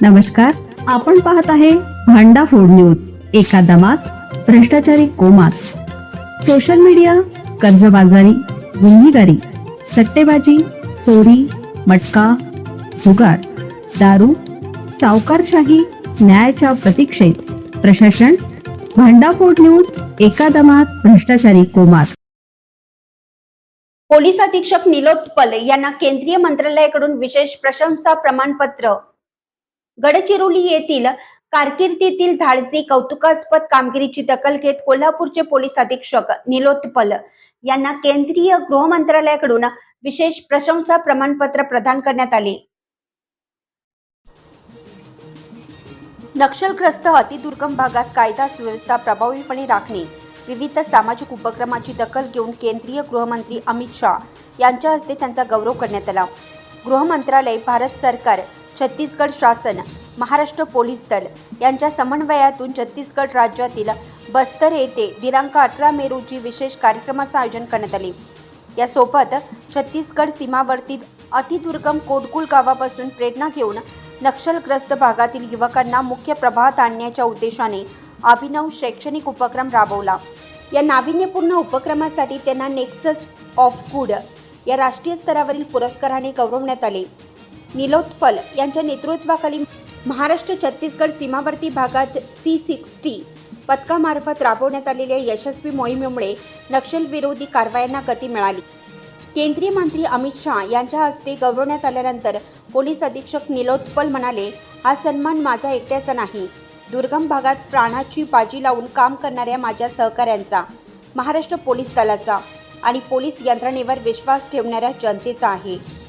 नमस्कार, आपण पाहत आहे भांडा फोड न्यूज. एका दमात भ्रष्टाचारी कोमात. सोशल मीडिया, कर्जबाजारी, गुन्हेगारी, सट्टेबाजी, चोरी, मटका, जुगार, दारू, सावकारशाही, न्यायाच्या प्रतीक्षेत प्रशासन. भांडाफोड न्यूज. एका दमात भ्रष्टाचारी कोमात. पोलीस अधीक्षक निलोत्पल यांना केंद्रीय मंत्रालयाकडून विशेष प्रशंसा प्रमाणपत्र. गडचिरोली येथील कारकिर्दीतील धाडसी कौतुकास्पद कामगिरीची दखल घेत कोल्हापूरचे पोलीस अधीक्षक निलोत्पल यांना केंद्रीय गृह मंत्रालयाकडून विशेष प्रशंसा प्रमाणपत्र प्रदान करण्यात आले. नक्षलग्रस्त अतिदुर्गम भागात कायदा सुव्यवस्था प्रभावीपणे राखणे, विविध सामाजिक उपक्रमाची दखल घेऊन केंद्रीय गृहमंत्री अमित शाह यांच्या हस्ते त्यांचा गौरव करण्यात आला. गृह मंत्रालय, भारत सरकार, छत्तीसगड शासन, महाराष्ट्र पोलीस दल यांच्या समन्वयातून छत्तीसगड राज्यातील बस्तर येथे दिनांक 18 मे रोजी विशेष कार्यक्रमाचे आयोजन करण्यात आले. यासोबत छत्तीसगड सीमावर्ती अतिदुर्गम कोटगुल गावापासून प्रेरणा घेऊन नक्षलग्रस्त भागातील युवकांना मुख्य प्रवाहात आणण्याच्या उद्देशाने अभिनव शैक्षणिक उपक्रम राबवला. या नाविन्यपूर्ण उपक्रमासाठी त्यांना नेक्सस ऑफ गुड या राष्ट्रीय स्तरावरील पुरस्काराने गौरवण्यात आले. निलोत्पल यांच्या नेतृत्वाखाली महाराष्ट्र छत्तीसगड सीमावर्ती भागात C60 पथकामार्फत राबवण्यात आलेल्या यशस्वी मोहिमेमुळे नक्षलविरोधी कारवायांना गती मिळाली. केंद्रीय मंत्री अमित शाह यांच्या हस्ते गौरवण्यात आल्यानंतर पोलीस अधीक्षक निलोत्पल म्हणाले, हा सन्मान माझा एकट्याचा नाही, दुर्गम भागात प्राणाची बाजी लावून काम करणाऱ्या माझ्या सहकाऱ्यांचा, महाराष्ट्र पोलीस दलाचा आणि पोलीस यंत्रणेवर विश्वास ठेवणाऱ्या जनतेचा आहे.